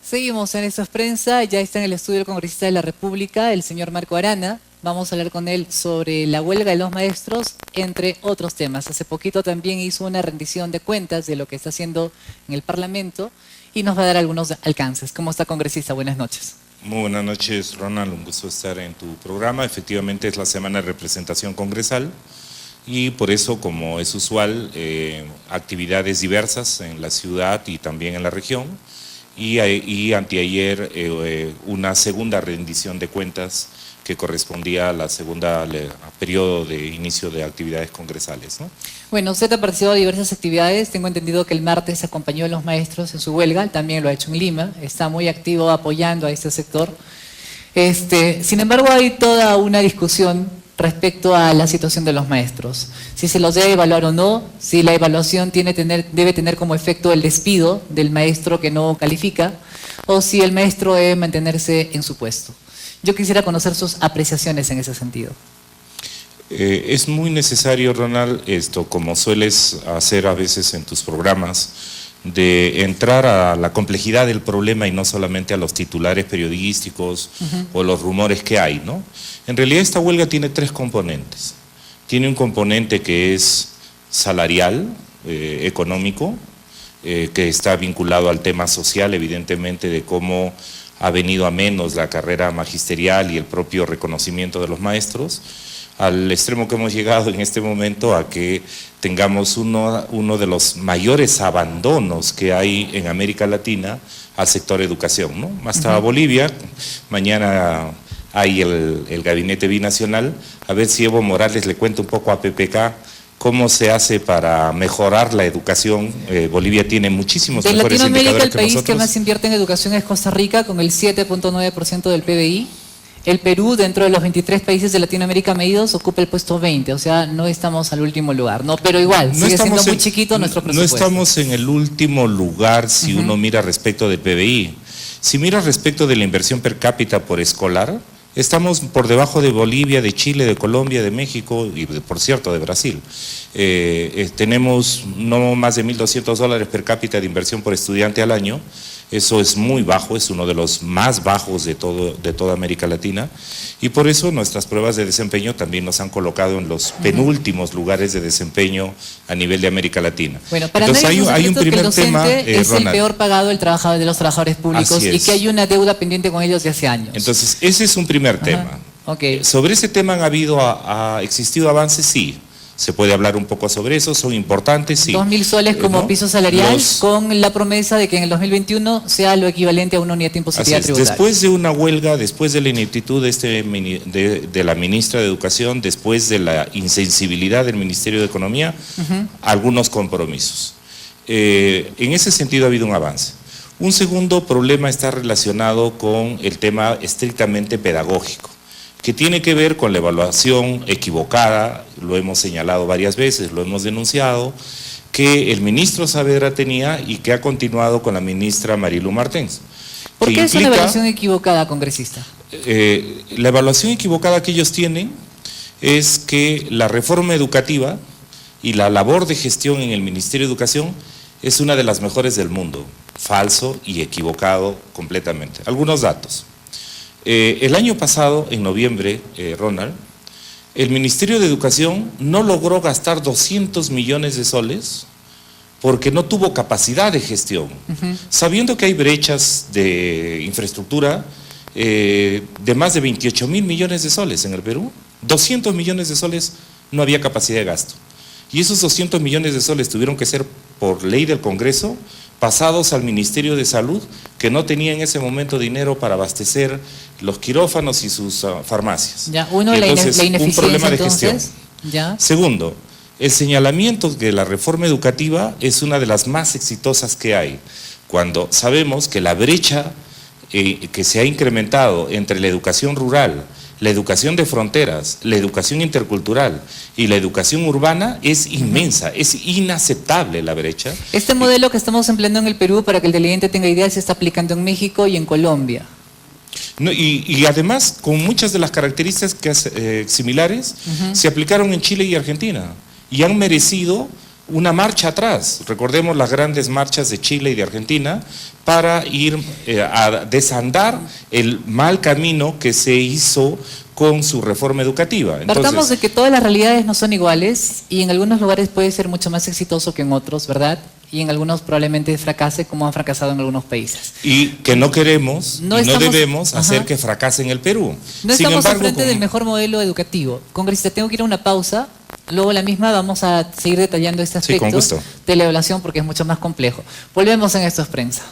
Seguimos en Esto es Prensa, ya está en el estudio el congresista de la República, el señor Marco Arana. Vamos a hablar con él sobre la huelga de los maestros, entre otros temas. Hace poquito también hizo una rendición de cuentas de lo que está haciendo en el Parlamento y nos va a dar algunos alcances. ¿Cómo está, congresista? Buenas noches. Muy buenas noches, Ronald. Un gusto estar en tu programa. Efectivamente es la semana de representación congresal y por eso, como es usual, actividades diversas en la ciudad y también en la región. Y anteayer una segunda rendición de cuentas que correspondía a la segunda periodo de inicio de actividades congresales, ¿no? Bueno, usted ha participado de diversas actividades. Tengo entendido que el martes acompañó a los maestros en su huelga, también lo ha hecho en Lima, está muy activo apoyando a este sector. Sin embargo, hay toda una discusión respecto a la situación de los maestros, si se los debe evaluar o no, si la evaluación debe tener como efecto el despido del maestro que no califica, o si el maestro debe mantenerse en su puesto. Yo quisiera conocer sus apreciaciones en ese sentido. Es muy necesario, Ronald, como sueles hacer a veces en tus programas, de entrar a la complejidad del problema y no solamente a los titulares periodísticos o los rumores que hay, ¿no? En realidad esta huelga tiene tres componentes. Tiene un componente que es salarial, económico, que está vinculado al tema social, evidentemente, de cómo ha venido a menos la carrera magisterial y el propio reconocimiento de los maestros, al extremo que hemos llegado en este momento a que tengamos uno de los mayores abandonos que hay en América Latina al sector educación, ¿no? Hasta Bolivia, mañana hay el gabinete binacional, a ver si Evo Morales le cuenta un poco a PPK cómo se hace para mejorar la educación. Bolivia tiene muchísimos mejores indicadores que nosotros. De Latinoamérica, el país que más invierte en educación es Costa Rica, con el 7.9% del PBI. El Perú, dentro de los 23 países de Latinoamérica medidos, ocupa el puesto 20, o sea, no estamos al último lugar, ¿no? Pero igual, sigue siendo muy chiquito nuestro presupuesto. No estamos en el último lugar si uno mira respecto del PBI. Si mira respecto de la inversión per cápita por escolar, estamos por debajo de Bolivia, de Chile, de Colombia, de México y, por cierto, de Brasil. Tenemos no más de $1.200 per cápita de inversión por estudiante al año. Eso es muy bajo, es uno de los más bajos de toda América Latina, y por eso nuestras pruebas de desempeño también nos han colocado en los penúltimos lugares de desempeño a nivel de América Latina. Bueno, para entonces hay un primer tema, es Ronald, el peor pagado de los trabajadores públicos y que hay una deuda pendiente con ellos de hace años. Entonces ese es un primer tema. Okay. Sobre ese tema ha existido avances, sí. Se puede hablar un poco sobre eso, son importantes, sí. 2.000 soles como piso salarial, con la promesa de que en el 2021 sea lo equivalente a una unidad impositiva tributaria. Después de una huelga, después de la ineptitud de la ministra de Educación, después de la insensibilidad del Ministerio de Economía, algunos compromisos. En ese sentido ha habido un avance. Un segundo problema está relacionado con el tema estrictamente pedagógico, que tiene que ver con la evaluación equivocada, lo hemos señalado varias veces, lo hemos denunciado, que el ministro Saavedra tenía y que ha continuado con la ministra Marilu Martens. ¿Por qué es una evaluación equivocada, congresista? La evaluación equivocada que ellos tienen es que la reforma educativa y la labor de gestión en el Ministerio de Educación es una de las mejores del mundo. Falso y equivocado completamente. Algunos datos. El año pasado, en noviembre, Ronald, el Ministerio de Educación no logró gastar 200 millones de soles porque no tuvo capacidad de gestión. Sabiendo que hay brechas de infraestructura de más de 28.000 millones de soles en el Perú, 200 millones de soles no había capacidad de gasto. Y esos 200 millones de soles tuvieron que ser, por ley del Congreso, pasados al Ministerio de Salud, que no tenía en ese momento dinero para abastecer los quirófanos y sus farmacias. Ya, uno, entonces, la ineficiencia, un problema de entonces, gestión. ¿ya? Segundo, el señalamiento de la reforma educativa es una de las más exitosas que hay, cuando sabemos que la brecha que se ha incrementado entre la educación rural, la educación de fronteras, la educación intercultural y la educación urbana es inmensa, es inaceptable la brecha. Este modelo que estamos empleando en el Perú, para que el televidente tenga idea, se está aplicando en México y en Colombia. No, y además, con muchas de las características similares, se aplicaron en Chile y Argentina, y han merecido una marcha atrás. Recordemos las grandes marchas de Chile y de Argentina para ir a desandar el mal camino que se hizo con su reforma educativa. Partamos de que todas las realidades no son iguales y en algunos lugares puede ser mucho más exitoso que en otros, ¿verdad? Y en algunos probablemente fracase como han fracasado en algunos países. Y que no queremos y no debemos hacer que fracase en el Perú. No estamos al frente del mejor modelo educativo. Congresista, tengo que ir a una pausa. Luego la misma vamos a seguir detallando este aspecto de la evaluación porque es mucho más complejo. Volvemos en Esto es Prensa.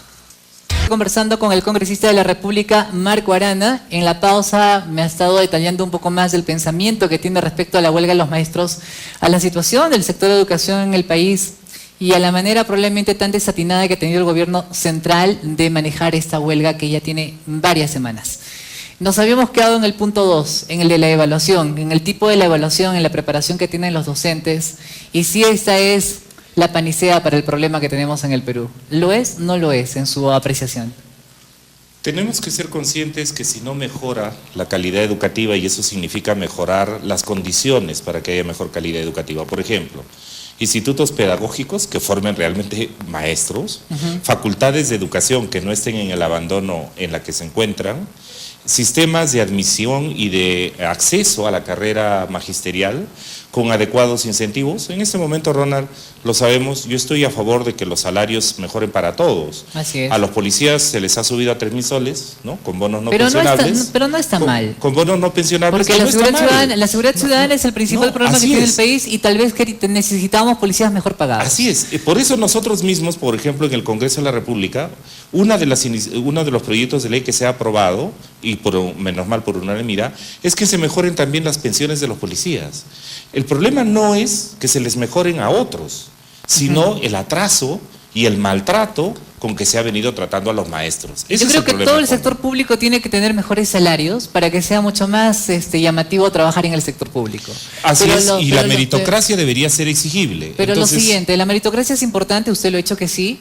Conversando con el congresista de la República, Marco Arana. En la pausa me ha estado detallando un poco más del pensamiento que tiene respecto a la huelga de los maestros, a la situación del sector de educación en el país y a la manera probablemente tan desatinada que ha tenido el gobierno central de manejar esta huelga que ya tiene varias semanas. Nos habíamos quedado en el punto 2, en el de la evaluación, en el tipo de la evaluación, en la preparación que tienen los docentes, y si esta es la panacea para el problema que tenemos en el Perú. ¿Lo es? ¿No lo es en su apreciación? Tenemos que ser conscientes que si no mejora la calidad educativa, y eso significa mejorar las condiciones para que haya mejor calidad educativa, por ejemplo, institutos pedagógicos que formen realmente maestros, facultades de educación que no estén en el abandono en la que se encuentran, sistemas de admisión y de acceso a la carrera magisterial con adecuados incentivos. En este momento, Ronald, lo sabemos, yo estoy a favor de que los salarios mejoren para todos. Así es. A los policías se les ha subido a 3.000 soles, ¿no? Con bonos no pensionables. Pero no está mal. Con bonos no pensionables. Porque la seguridad ciudadana es el principal problema que tiene el país y tal vez que necesitamos policías mejor pagados. Así es. Por eso nosotros mismos, por ejemplo, en el Congreso de la República, uno de los proyectos de ley que se ha aprobado, y menos mal por unanimidad, es que se mejoren también las pensiones de los policías. El problema no es que se les mejoren a otros, sino el atraso y el maltrato con que se ha venido tratando a los maestros. Yo creo que todo el sector público tiene que tener mejores salarios para que sea mucho más llamativo trabajar en el sector público. Así es, y la meritocracia debería ser exigible. Pero entonces, lo siguiente, la meritocracia es importante, usted lo ha dicho que sí,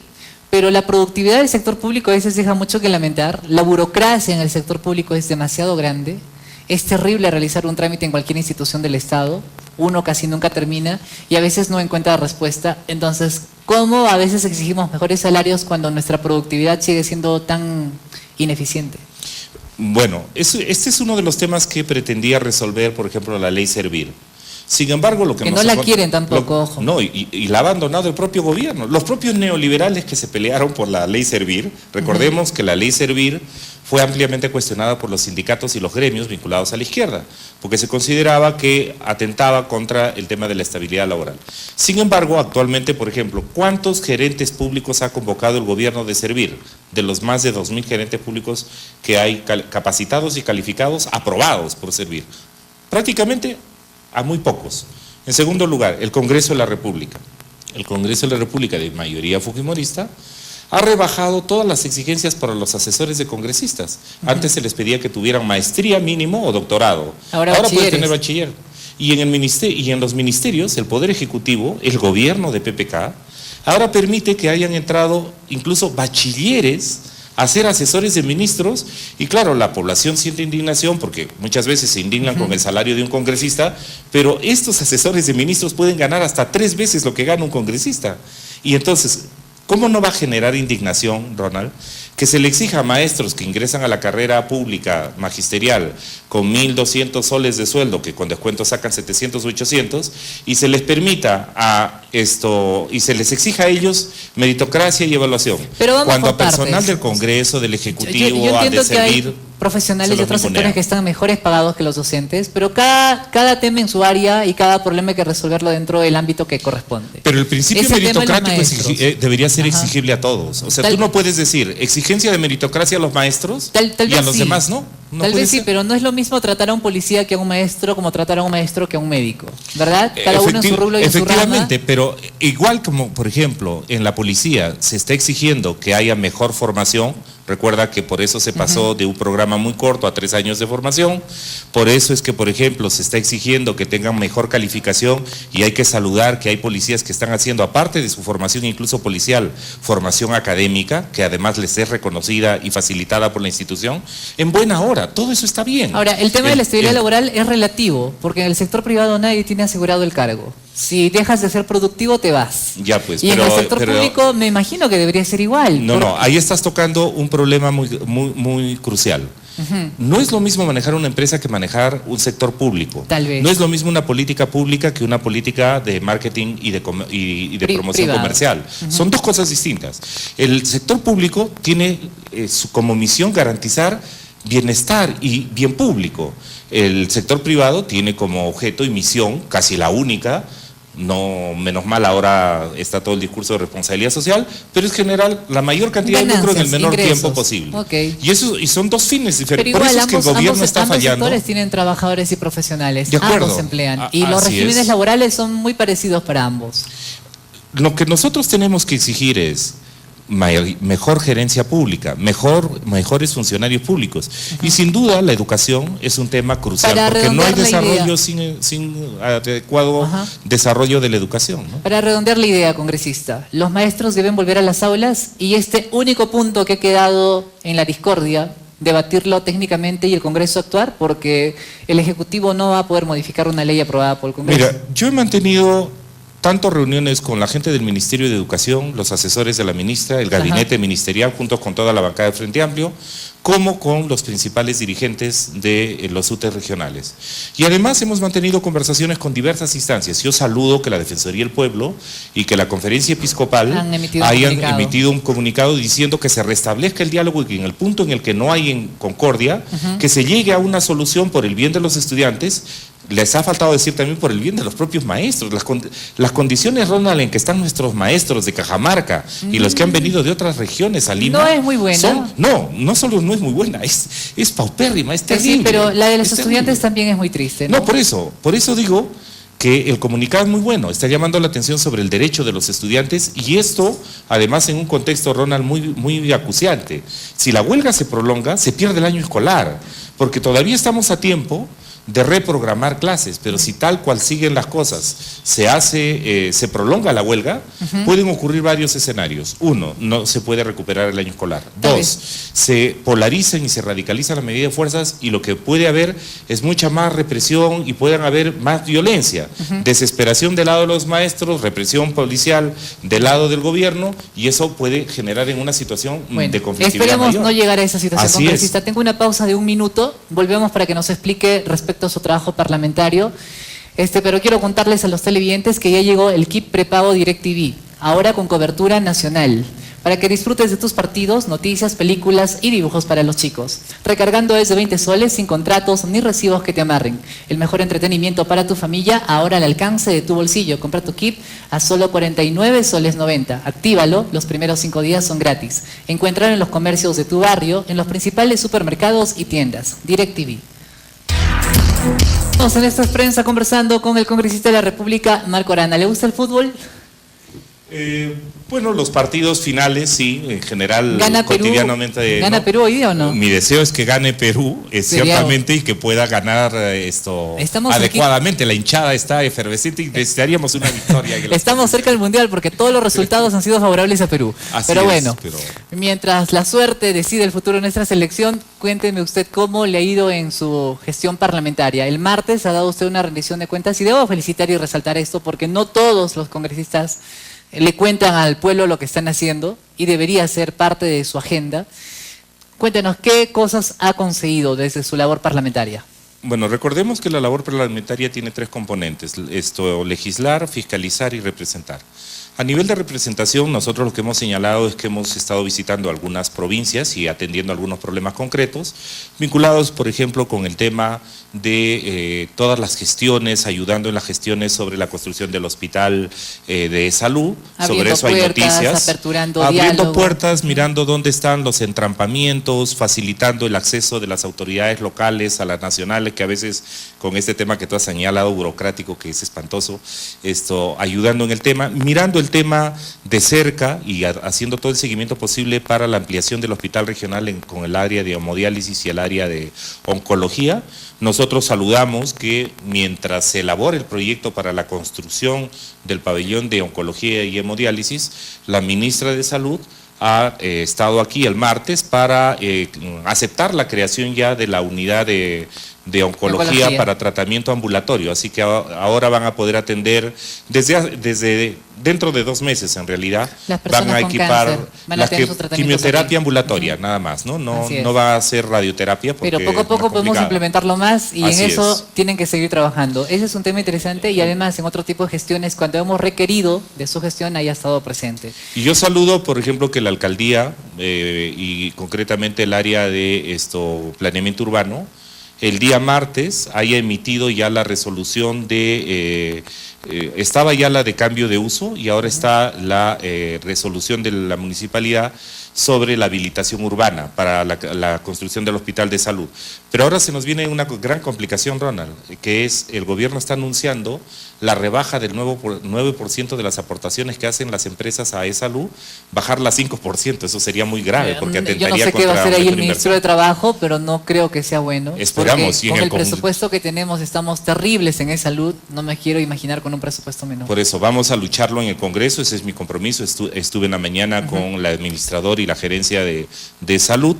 pero la productividad del sector público a veces deja mucho que lamentar. La burocracia en el sector público es demasiado grande. Es terrible realizar un trámite en cualquier institución del Estado. Uno casi nunca termina y a veces no encuentra respuesta. Entonces, ¿cómo a veces exigimos mejores salarios cuando nuestra productividad sigue siendo tan ineficiente? Bueno, este es uno de los temas que pretendía resolver, por ejemplo, la ley Servir. Sin embargo, lo que no la quieren tampoco, ojo. No, y la ha abandonado el propio gobierno. Los propios neoliberales que se pelearon por la ley Servir, recordemos que la ley Servir fue ampliamente cuestionada por los sindicatos y los gremios vinculados a la izquierda, porque se consideraba que atentaba contra el tema de la estabilidad laboral. Sin embargo, actualmente, por ejemplo, ¿cuántos gerentes públicos ha convocado el gobierno de Servir? De los más de 2.000 gerentes públicos que hay capacitados y calificados, aprobados por Servir. Prácticamente a muy pocos. En segundo lugar, el Congreso de la República. El Congreso de la República, de mayoría fujimorista, ha rebajado todas las exigencias para los asesores de congresistas. Antes se les pedía que tuvieran maestría mínimo o doctorado. Ahora puede tener bachiller. Y en los ministerios, el Poder Ejecutivo, el gobierno de PPK, ahora permite que hayan entrado incluso bachilleres a ser asesores de ministros, y claro, la población siente indignación porque muchas veces se indignan con el salario de un congresista, pero estos asesores de ministros pueden ganar hasta 3 veces lo que gana un congresista. Y entonces, ¿cómo no va a generar indignación, Ronald, que se le exija a maestros que ingresan a la carrera pública magisterial con 1.200 soles de sueldo, que con descuento sacan 700 o 800, y se les permita y se les exija a ellos meritocracia y evaluación? Pero cuando a personal del Congreso, del Ejecutivo, yo ha de que servir hay profesionales de otros sectores que están mejores pagados que los docentes, pero cada tema en su área y cada problema hay que resolverlo dentro del ámbito que corresponde. Pero el principio meritocrático debería ser exigible a todos. O sea, tú no puedes decir exigencia de meritocracia a los maestros y a los demás no. Tal vez sí, pero no es lo mismo tratar a un policía que a un maestro como tratar a un maestro que a un médico, ¿verdad? Cada uno en su rublo y en su rama. Efectivamente, pero igual como, por ejemplo, en la policía se está exigiendo que haya mejor formación. Recuerda que por eso se pasó de un programa muy corto a 3 años de formación. Por eso es que, por ejemplo, se está exigiendo que tengan mejor calificación, y hay que saludar que hay policías que están haciendo, aparte de su formación incluso policial, formación académica, que además les es reconocida y facilitada por la institución, en buena hora. Todo eso está bien. Ahora, el tema de la estabilidad laboral es relativo, porque en el sector privado nadie tiene asegurado el cargo. Si dejas de ser productivo, te vas. Ya pues, y en el sector público me imagino que debería ser igual. No, ahí estás tocando un problema muy crucial. No es lo mismo manejar una empresa que manejar un sector público. Tal vez. No es lo mismo una política pública que una política de marketing y de promoción privado. comercial. Son dos cosas distintas. El sector público tiene como misión garantizar bienestar y bien público. El sector privado tiene como objeto y misión, casi la única, no, menos mal ahora está todo el discurso de responsabilidad social, pero es general la mayor cantidad de lucro en el menor tiempo posible. Okay. Y son dos fines diferentes. Pero igual, por eso es que el gobierno está ambos fallando. sectores tienen trabajadores y profesionales. De acuerdo. Ambos emplean. Y los regímenes laborales son muy parecidos para ambos. Lo que nosotros tenemos que exigir es mejor gerencia pública, mejores funcionarios públicos. Y sin duda la educación es un tema crucial, porque no hay desarrollo sin adecuado desarrollo de la educación, ¿no? Para redondear la idea, congresista, los maestros deben volver a las aulas y este único punto que ha quedado en la discordia, debatirlo técnicamente y el Congreso actuar, porque el Ejecutivo no va a poder modificar una ley aprobada por el Congreso. Mira, yo he mantenido tanto reuniones con la gente del Ministerio de Educación, los asesores de la ministra, el gabinete ministerial, junto con toda la bancada de Frente Amplio, como con los principales dirigentes de los UTES regionales. Y además hemos mantenido conversaciones con diversas instancias. Yo saludo que la Defensoría del Pueblo y que la Conferencia Episcopal hayan emitido un comunicado diciendo que se restablezca el diálogo y que en el punto en el que no hay en concordia, que se llegue a una solución por el bien de los estudiantes. Les ha faltado decir también por el bien de los propios maestros. Las condiciones, Ronald, en que están nuestros maestros de Cajamarca y los que han venido de otras regiones a Lima. No es muy buena. No solo no es muy buena, es paupérrima, es terrible. Sí, pero la de los estudiantes también es muy triste, ¿no? No, por eso digo que el comunicado es muy bueno, está llamando la atención sobre el derecho de los estudiantes y esto, además, en un contexto, Ronald, muy acuciante. Si la huelga se prolonga, se pierde el año escolar, porque todavía estamos a tiempo de reprogramar clases, pero si tal cual siguen las cosas, se prolonga la huelga, pueden ocurrir varios escenarios. Uno, no se puede recuperar el año escolar. Dos, se polarizan y se radicalizan las medidas de fuerzas y lo que puede haber es mucha más represión y pueden haber más violencia, desesperación del lado de los maestros, represión policial del lado del gobierno y eso puede generar en una situación de conflictividad esperemos mayor. No llegar a esa situación, Así congresista. es. Tengo una pausa de 1 minuto, volvemos para que nos explique respecto a su trabajo parlamentario, pero quiero contarles a los televidentes que ya llegó el kit prepago DirecTV, ahora con cobertura nacional, para que disfrutes de tus partidos, noticias, películas y dibujos para los chicos. Recargando desde 20 soles, sin contratos ni recibos que te amarren. El mejor entretenimiento para tu familia, ahora al alcance de tu bolsillo. Compra tu kit a solo 49 soles 90. Actívalo, los primeros 5 días son gratis. Encuéntralo en los comercios de tu barrio, en los principales supermercados y tiendas. DirecTV. Estamos en esta prensa conversando con el congresista de la República, Marco Arana. ¿Le gusta el fútbol? Bueno, los partidos finales, sí, en general, ¿Gana cotidianamente. ¿Gana Perú hoy día o no? Mi deseo es que gane Perú, ciertamente, y que pueda ganar adecuadamente. La hinchada está efervescente y necesitaríamos una victoria. Estamos cerca del Mundial porque todos los resultados han sido favorables a Perú. Pero bueno, mientras la suerte decide el futuro de nuestra selección, cuénteme usted cómo le ha ido en su gestión parlamentaria. El martes ha dado usted una rendición de cuentas y debo felicitar y resaltar esto porque no todos los congresistas le cuentan al pueblo lo que están haciendo y debería ser parte de su agenda. Cuéntenos qué cosas ha conseguido desde su labor parlamentaria. Bueno, recordemos que la labor parlamentaria tiene 3 componentes, legislar, fiscalizar y representar. A nivel de representación, nosotros lo que hemos señalado es que hemos estado visitando algunas provincias y atendiendo algunos problemas concretos, vinculados, por ejemplo, con el tema de todas las gestiones, ayudando en las gestiones sobre la construcción del hospital de salud. Sobre eso hay noticias. Abriendo puertas, mirando dónde están los entrampamientos, facilitando el acceso de las autoridades locales a las nacionales, que a veces con este tema que tú has señalado, burocrático, que es espantoso, ayudando en el tema, mirando el tema de cerca y haciendo todo el seguimiento posible para la ampliación del hospital regional con el área de hemodiálisis y el área de oncología. Nosotros saludamos que mientras se elabora el proyecto para la construcción del pabellón de oncología y hemodiálisis, la ministra de Salud ha estado aquí el martes para aceptar la creación ya de la unidad de de oncología para tratamiento ambulatorio, así que ahora van a poder atender desde dentro de 2 meses en realidad, van a equipar la quimioterapia ambulatoria, nada más, ¿no? No va a ser radioterapia porque pero poco a poco podemos implementarlo más y así en eso es. Tienen que seguir trabajando. Ese es un tema interesante y además en otro tipo de gestiones, cuando hemos requerido de su gestión, haya estado presente. Y yo saludo, por ejemplo, que la alcaldía y concretamente el área de planeamiento urbano, el día martes haya emitido ya la resolución de, estaba ya la de cambio de uso y ahora está la resolución de la municipalidad sobre la habilitación urbana para la construcción del hospital de salud. Pero ahora se nos viene una gran complicación, Ronald, que es el gobierno está anunciando la rebaja del 9% de las aportaciones que hacen las empresas a e-salud, bajarla a 5%, eso sería muy grave porque atentaría contra... Yo no sé qué va a hacer ahí el ministro de Trabajo, pero no creo que sea bueno. Esperamos. Y con el presupuesto que tenemos estamos terribles en e-salud, no me quiero imaginar con un presupuesto menor. Por eso, vamos a lucharlo en el Congreso, ese es mi compromiso, estuve en la mañana con la administradora y la gerencia de salud.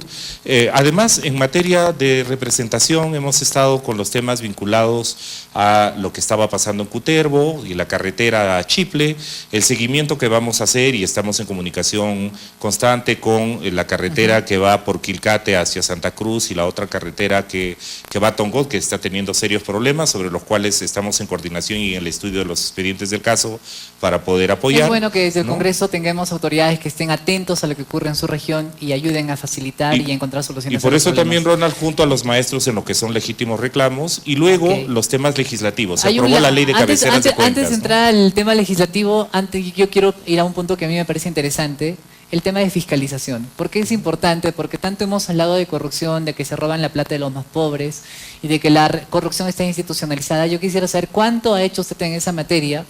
Además, en materia de representación, hemos estado con los temas vinculados a lo que estaba pasando en Cutervo y la carretera a Chiple, el seguimiento que vamos a hacer y estamos en comunicación constante con la carretera que va por Quilcate hacia Santa Cruz y la otra carretera que va a Tongot, que está teniendo serios problemas, sobre los cuales estamos en coordinación y en el estudio de los expedientes del caso para poder apoyar. Es bueno que desde el Congreso tengamos autoridades que estén atentos a lo que ocurre en su región y ayuden a facilitar y a encontrar soluciones. Y por eso también, Ronald, junto a los maestros en lo que son legítimos reclamos y luego los temas legislativos. Se aprobó la ley de cabeceras de cuentas. Antes de entrar al tema legislativo, yo quiero ir a un punto que a mí me parece interesante, el tema de fiscalización. ¿Por qué es importante? Porque tanto hemos hablado de corrupción, de que se roban la plata de los más pobres y de que la corrupción está institucionalizada. Yo quisiera saber cuánto ha hecho usted en esa materia,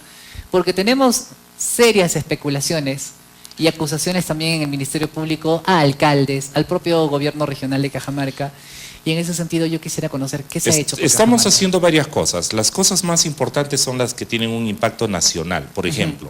porque tenemos serias especulaciones y acusaciones también en el Ministerio Público a alcaldes, al propio gobierno regional de Cajamarca. Y en ese sentido yo quisiera conocer qué se ha hecho. Estamos haciendo varias cosas. Las cosas más importantes son las que tienen un impacto nacional. Por ejemplo,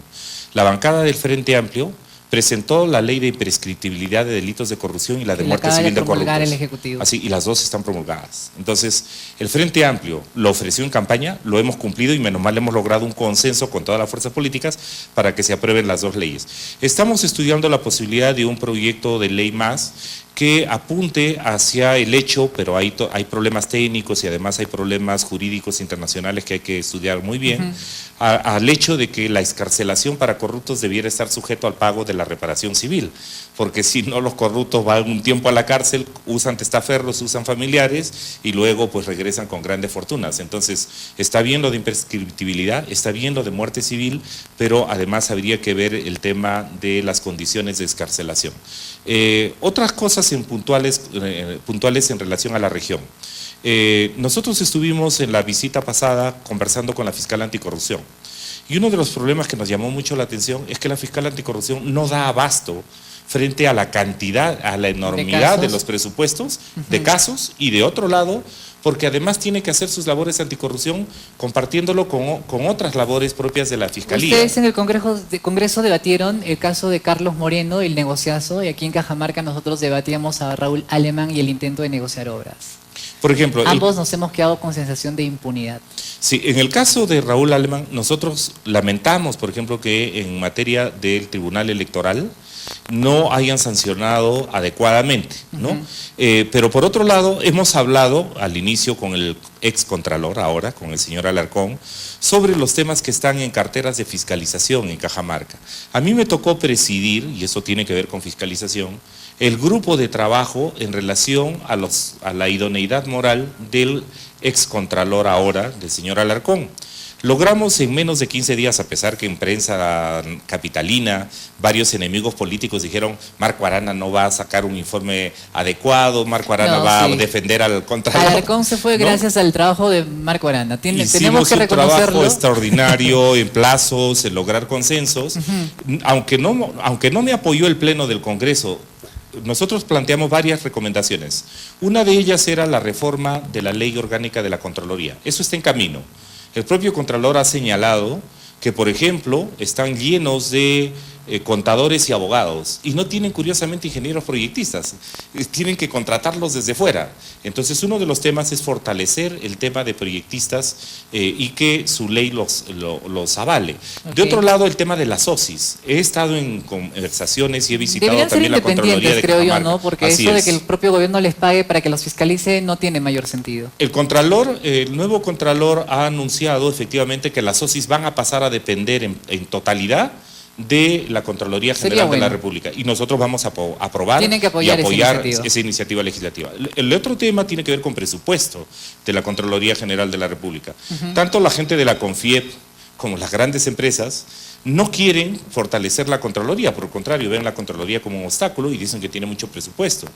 la bancada del Frente Amplio presentó la ley de imprescriptibilidad de delitos de corrupción y la de muerte civil de corruptos. El Ejecutivo. Así, y las dos están promulgadas. Entonces, el Frente Amplio lo ofreció en campaña, lo hemos cumplido y menos mal hemos logrado un consenso con todas las fuerzas políticas para que se aprueben las dos leyes. Estamos estudiando la posibilidad de un proyecto de ley más que apunte hacia el hecho, pero hay problemas técnicos y además hay problemas jurídicos internacionales que hay que estudiar muy bien, al hecho de que la excarcelación para corruptos debiera estar sujeto al pago de la reparación civil, porque si no los corruptos van un tiempo a la cárcel, usan testaferros, usan familiares y luego pues regresan con grandes fortunas. Entonces está bien lo de imprescriptibilidad, está bien lo de muerte civil, pero además habría que ver el tema de las condiciones de excarcelación. Otras cosas puntuales en relación a la región. Nosotros estuvimos en la visita pasada conversando con la fiscal anticorrupción y uno de los problemas que nos llamó mucho la atención es que la fiscal anticorrupción no da abasto frente a la cantidad, a la enormidad de los presupuestos de casos y de otro lado, porque además tiene que hacer sus labores anticorrupción compartiéndolo con otras labores propias de la Fiscalía. Ustedes en el Congreso debatieron el caso de Carlos Moreno, el negociazo, y aquí en Cajamarca nosotros debatíamos a Raúl Alemán y el intento de negociar obras. Por ejemplo, ambos nos hemos quedado con sensación de impunidad. Sí, en el caso de Raúl Alemán, nosotros lamentamos, por ejemplo, que en materia del Tribunal Electoral no hayan sancionado adecuadamente, ¿no? Pero por otro lado, hemos hablado al inicio con el excontralor, ahora con el señor Alarcón, sobre los temas que están en carteras de fiscalización en Cajamarca. A mí me tocó presidir, y eso tiene que ver con fiscalización, el grupo de trabajo en relación a la idoneidad moral del excontralor ahora, del señor Alarcón. Logramos en menos de 15 días, a pesar que en prensa capitalina varios enemigos políticos dijeron Marco Arana no va a sacar un informe adecuado, Marco Arana va a defender al contralor. Alarcón se fue gracias al trabajo de Marco Arana. Tenemos que reconocerlo. Hicimos un trabajo extraordinario en plazos, en lograr consensos. Aunque no me apoyó el Pleno del Congreso, nosotros planteamos varias recomendaciones. Una de ellas era la reforma de la Ley Orgánica de la Contraloría. Eso está en camino. El propio Contralor ha señalado que, por ejemplo, están llenos de contadores y abogados, y no tienen curiosamente ingenieros proyectistas, tienen que contratarlos desde fuera. Entonces uno de los temas es fortalecer el tema de proyectistas y que su ley los avale. Okay. De otro lado, el tema de las OSIs. He estado en conversaciones y he visitado Deberían también la ser Contraloría de creo yo, Cajamarca. ¿no? Porque Así eso de es. que el propio gobierno les pague para que los fiscalice no tiene mayor sentido. El Contralor, el nuevo Contralor ha anunciado efectivamente que las OSIs van a pasar a depender en totalidad de la Contraloría General de la República, y nosotros vamos a aprobar Tienen que y apoyar esa esa iniciativa legislativa. El otro tema tiene que ver con presupuesto de la Contraloría General de la República. Tanto la gente de la CONFIEP como las grandes empresas no quieren fortalecer la Contraloría, por el contrario, ven la Contraloría como un obstáculo y dicen que tiene mucho presupuesto.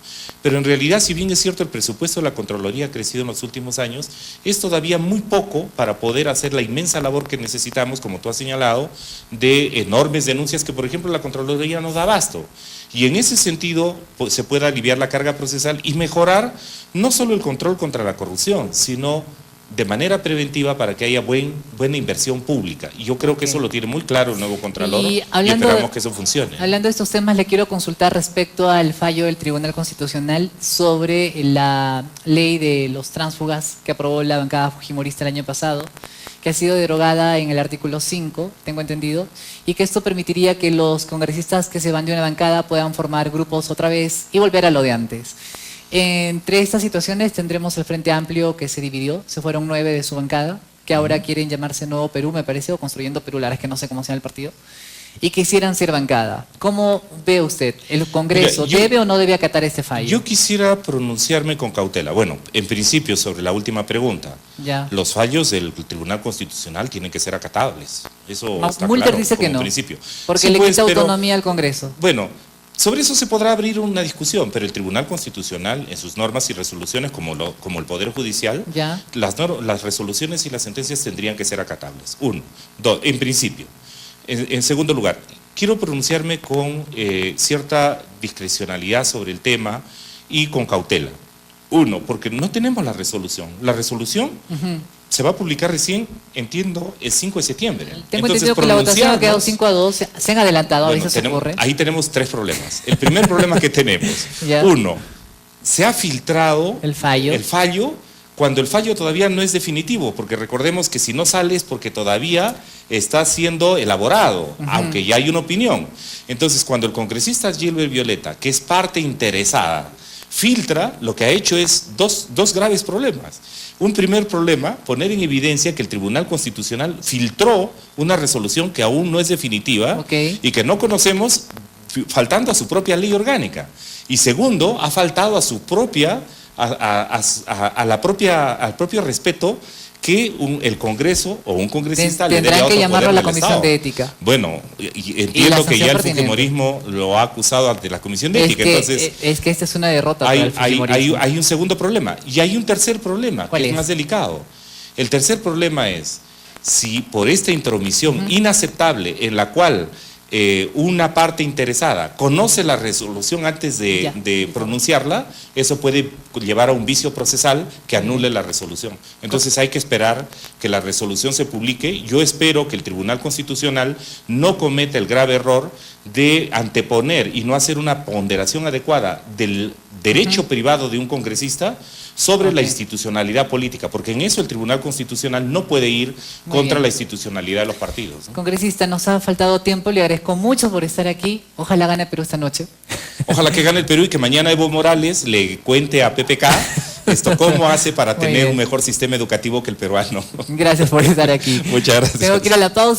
Pero en realidad, si bien es cierto el presupuesto de la Contraloría ha crecido en los últimos años, es todavía muy poco para poder hacer la inmensa labor que necesitamos, como tú has señalado, de enormes denuncias que, por ejemplo, la Contraloría nos da abasto. Y en ese sentido pues, se puede aliviar la carga procesal y mejorar no solo el control contra la corrupción, sino de manera preventiva para que haya buena inversión pública. Y yo creo que eso lo tiene muy claro el nuevo Contralor y esperamos que eso funcione. Hablando de estos temas, le quiero consultar respecto al fallo del Tribunal Constitucional sobre la ley de los tránsfugas que aprobó la bancada fujimorista el año pasado, que ha sido derogada en el artículo 5, tengo entendido, y que esto permitiría que los congresistas que se van de una bancada puedan formar grupos otra vez y volver a lo de antes. Entre estas situaciones tendremos el Frente Amplio que se dividió, se fueron 9 de su bancada, que ahora quieren llamarse Nuevo Perú, me parece, o Construyendo Perú, la verdad es que no sé cómo se llama el partido, y quisieran ser bancada. ¿Cómo ve usted? ¿El Congreso debe o no debe acatar este fallo? Yo quisiera pronunciarme con cautela. Bueno, en principio, sobre la última pregunta, los fallos del Tribunal Constitucional tienen que ser acatables. Eso está Mulder claro, dice que no, principio. porque sí, le pues, quita autonomía al Congreso. Bueno, sobre eso se podrá abrir una discusión, pero el Tribunal Constitucional, en sus normas y resoluciones, como el Poder Judicial, las resoluciones y las sentencias tendrían que ser acatables. Uno. Dos, en principio. En segundo lugar, quiero pronunciarme con cierta discrecionalidad sobre el tema y con cautela. Uno, porque no tenemos la resolución. La resolución se va a publicar recién, entiendo, el 5 de septiembre. Tengo entendido que la votación ha quedado 5-2, se han adelantado, bueno, a veces ocurre. Ahí tenemos 3 problemas. El primer problema que tenemos, uno, se ha filtrado el fallo cuando el fallo todavía no es definitivo, porque recordemos que si no sale es porque todavía está siendo elaborado, aunque ya hay una opinión. Entonces, cuando el congresista Gilbert Violeta, que es parte interesada, filtra, lo que ha hecho es dos graves problemas. Un primer problema, poner en evidencia que el Tribunal Constitucional filtró una resolución que aún no es definitiva y que no conocemos, faltando a su propia ley orgánica. Y segundo, ha faltado a su propia, al propio respeto que el Congreso o un congresista le debe tendrán que llamarlo a la Comisión Comisión de Ética. Bueno, y entiendo que ya el fujimorismo lo ha acusado ante la Comisión de Ética. Entonces, es que esta es una derrota para el fujimorismo. Hay un segundo problema. Y hay un tercer problema, que es más delicado. El tercer problema es, si por esta intromisión inaceptable en la cual una parte interesada conoce la resolución antes de pronunciarla, eso puede llevar a un vicio procesal que anule la resolución. Entonces hay que esperar que la resolución se publique. Yo espero que el Tribunal Constitucional no cometa el grave error de anteponer y no hacer una ponderación adecuada del derecho privado de un congresista sobre la institucionalidad política, porque en eso el Tribunal Constitucional no puede ir contra la institucionalidad de los partidos, ¿no? Congresista, nos ha faltado tiempo, le agradezco mucho por estar aquí. Ojalá gane Perú esta noche. Ojalá que gane el Perú y que mañana Evo Morales le cuente a PPK cómo hace para tener un mejor sistema educativo que el peruano. Gracias por estar aquí. Muchas gracias. Tengo que ir a la pausa.